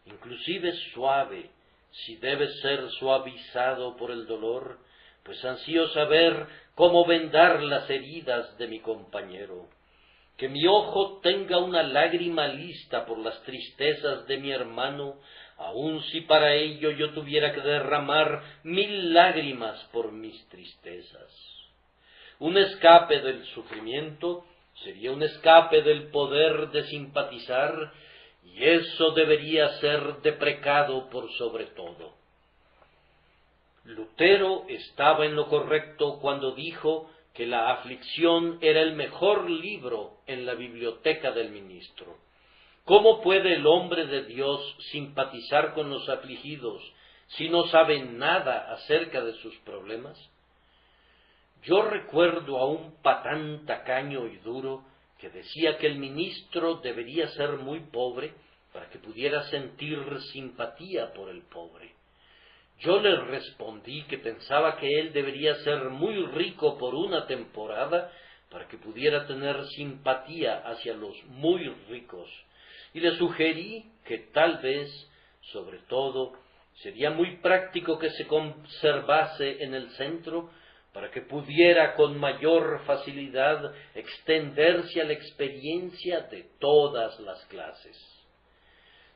inclusive suave, si debe ser suavizado por el dolor, pues ansío saber cómo vendar las heridas de mi compañero. Que mi ojo tenga una lágrima lista por las tristezas de mi hermano, aun si para ello yo tuviera que derramar 1000 lágrimas por mis tristezas. Un escape del sufrimiento sería un escape del poder de simpatizar, y eso debería ser deprecado por sobre todo. Lutero estaba en lo correcto cuando dijo que la aflicción era el mejor libro en la biblioteca del ministro. ¿Cómo puede el hombre de Dios simpatizar con los afligidos si no sabe nada acerca de sus problemas? Yo recuerdo a un patán tacaño y duro que decía que el ministro debería ser muy pobre para que pudiera sentir simpatía por el pobre. Yo le respondí que pensaba que él debería ser muy rico por una temporada para que pudiera tener simpatía hacia los muy ricos, y le sugerí que tal vez, sobre todo, sería muy práctico que se conservase en el centro para que pudiera con mayor facilidad extenderse a la experiencia de todas las clases.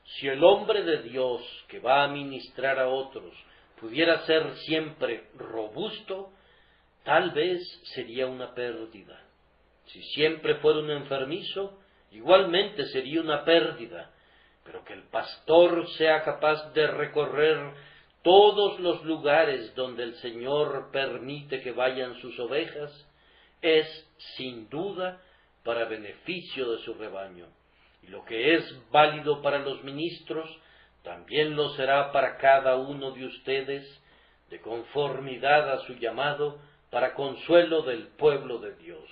Si el hombre de Dios que va a ministrar a otros pudiera ser siempre robusto, tal vez sería una pérdida. Si siempre fuera un enfermizo, igualmente sería una pérdida, pero que el pastor sea capaz de recorrer todos los lugares donde el Señor permite que vayan sus ovejas, es, sin duda, para beneficio de su rebaño. Y lo que es válido para los ministros, también lo será para cada uno de ustedes, de conformidad a su llamado, para consuelo del pueblo de Dios.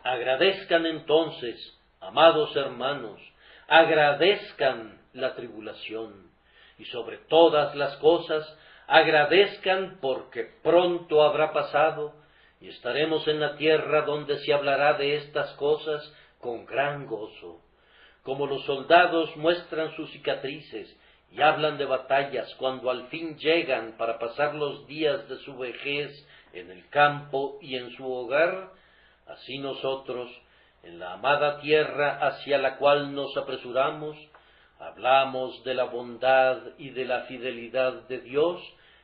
Agradezcan entonces, amados hermanos, agradezcan la tribulación, y sobre todas las cosas, agradezcan porque pronto habrá pasado, y estaremos en la tierra donde se hablará de estas cosas con gran gozo. Como los soldados muestran sus cicatrices y hablan de batallas cuando al fin llegan para pasar los días de su vejez en el campo y en su hogar, así nosotros, en la amada tierra hacia la cual nos apresuramos, hablamos de la bondad y de la fidelidad de Dios,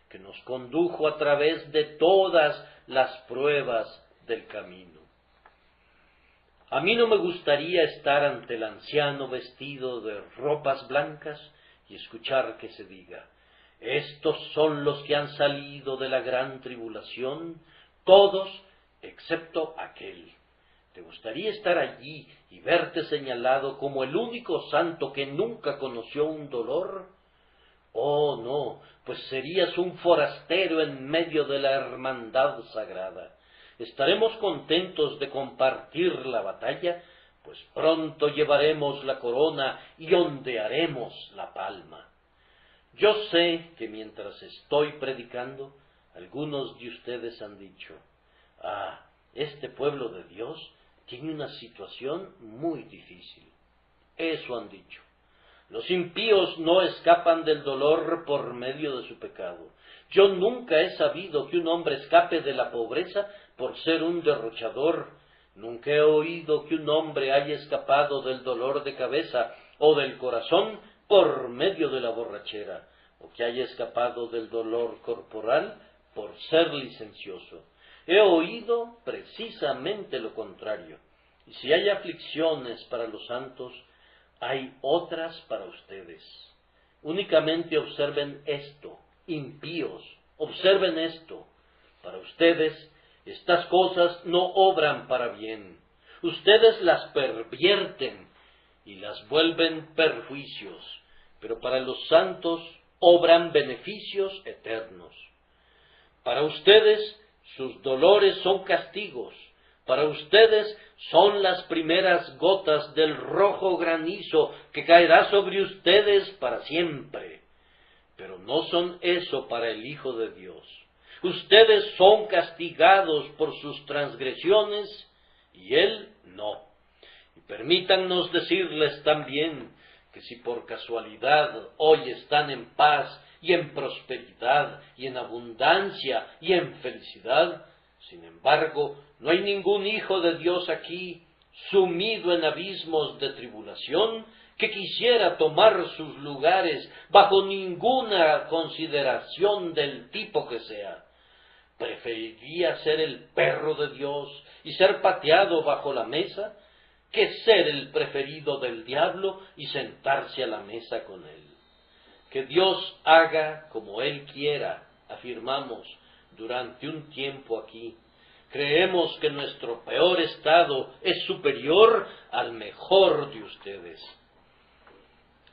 que nos condujo a través de todas las pruebas del camino. A mí no me gustaría estar ante el anciano vestido de ropas blancas y escuchar que se diga: estos son los que han salido de la gran tribulación, todos excepto aquel. ¿Te gustaría estar allí y verte señalado como el único santo que nunca conoció un dolor? Oh, no, pues serías un forastero en medio de la hermandad sagrada. Estaremos contentos de compartir la batalla, pues pronto llevaremos la corona y ondearemos la palma. Yo sé que mientras estoy predicando, algunos de ustedes han dicho: ah, este pueblo de Dios tiene una situación muy difícil. Eso han dicho. Los impíos no escapan del dolor por medio de su pecado. Yo nunca he sabido que un hombre escape de la pobreza por ser un derrochador. Nunca he oído que un hombre haya escapado del dolor de cabeza o del corazón por medio de la borrachera, o que haya escapado del dolor corporal por ser licencioso. He oído precisamente lo contrario. Y si hay aflicciones para los santos, hay otras para ustedes. Únicamente observen esto, impíos, observen esto. Para ustedes, estas cosas no obran para bien. Ustedes las pervierten y las vuelven perjuicios, pero para los santos obran beneficios eternos. Para ustedes, sus dolores son castigos. Para ustedes son las primeras gotas del rojo granizo que caerá sobre ustedes para siempre. Pero no son eso para el Hijo de Dios. Ustedes son castigados por sus transgresiones y Él no. Y permítannos decirles también que si por casualidad hoy están en paz y en prosperidad y en abundancia y en felicidad, sin embargo, no hay ningún hijo de Dios aquí, sumido en abismos de tribulación, que quisiera tomar sus lugares bajo ninguna consideración del tipo que sea. Preferiría ser el perro de Dios y ser pateado bajo la mesa, que ser el preferido del diablo y sentarse a la mesa con él. Que Dios haga como Él quiera, afirmamos, durante un tiempo aquí. Creemos que nuestro peor estado es superior al mejor de ustedes.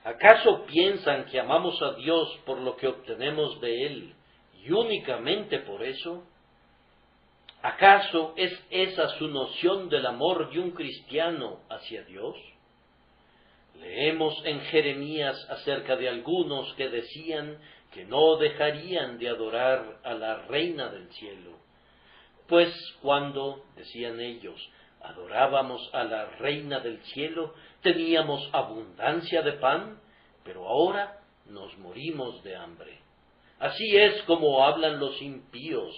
¿Acaso piensan que amamos a Dios por lo que obtenemos de Él y únicamente por eso? ¿Acaso es esa su noción del amor de un cristiano hacia Dios? Leemos en Jeremías acerca de algunos que decían que no dejarían de adorar a la Reina del Cielo. Pues cuando, decían ellos, adorábamos a la Reina del Cielo, teníamos abundancia de pan, pero ahora nos morimos de hambre. Así es como hablan los impíos,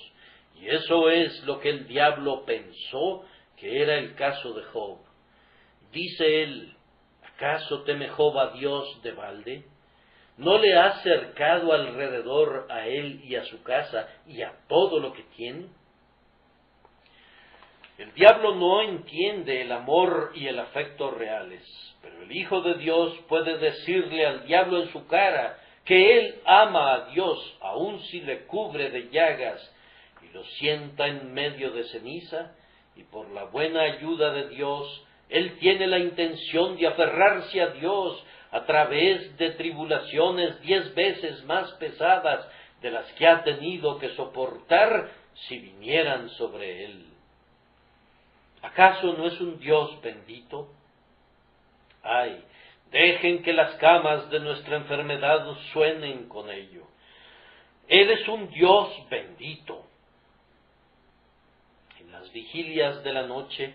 y eso es lo que el diablo pensó que era el caso de Job. Dice él: ¿acaso teme Job a Dios de balde? ¿No le ha cercado alrededor a él y a su casa y a todo lo que tiene? El diablo no entiende el amor y el afecto reales, pero el Hijo de Dios puede decirle al diablo en su cara que él ama a Dios, aun si le cubre de llagas y lo sienta en medio de ceniza, y por la buena ayuda de Dios, él tiene la intención de aferrarse a Dios a través de tribulaciones 10 veces más pesadas de las que ha tenido que soportar si vinieran sobre él. ¿Acaso no es un Dios bendito? Ay, dejen que las camas de nuestra enfermedad suenen con ello. Él es un Dios bendito. En las vigilias de la noche,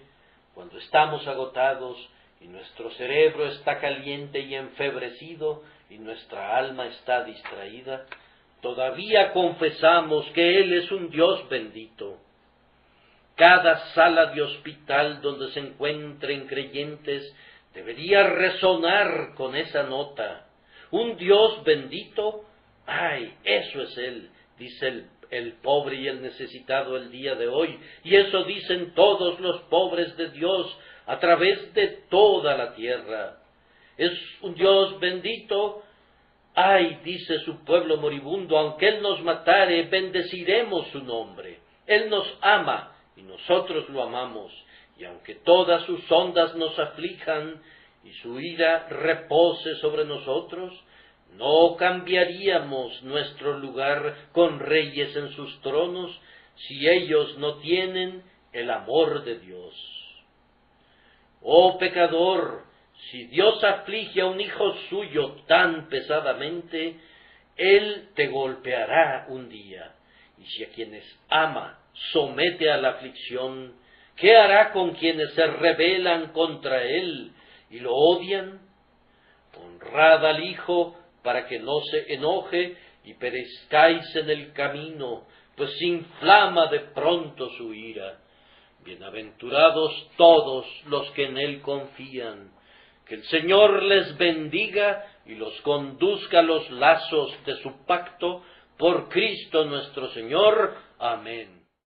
cuando estamos agotados y nuestro cerebro está caliente y enfebrecido y nuestra alma está distraída, todavía confesamos que Él es un Dios bendito. Cada sala de hospital donde se encuentren creyentes debería resonar con esa nota. Un Dios bendito, ¡ay, eso es Él!, dice el pobre y el necesitado el día de hoy. Y eso dicen todos los pobres de Dios a través de toda la tierra. Es un Dios bendito. ¡Ay!, dice su pueblo moribundo, aunque Él nos matare, bendeciremos su nombre. Él nos ama y nosotros lo amamos. Y aunque todas sus ondas nos aflijan y su ira repose sobre nosotros, no cambiaríamos nuestro lugar con reyes en sus tronos si ellos no tienen el amor de Dios. Oh pecador, si Dios aflige a un hijo suyo tan pesadamente, Él te golpeará un día. Y si a quienes ama somete a la aflicción, ¿qué hará con quienes se rebelan contra Él y lo odian? Honrad al Hijo para que no se enoje y perezcáis en el camino, pues inflama de pronto su ira. Bienaventurados todos los que en Él confían. Que el Señor les bendiga y los conduzca a los lazos de su pacto, por Cristo nuestro Señor. Amén.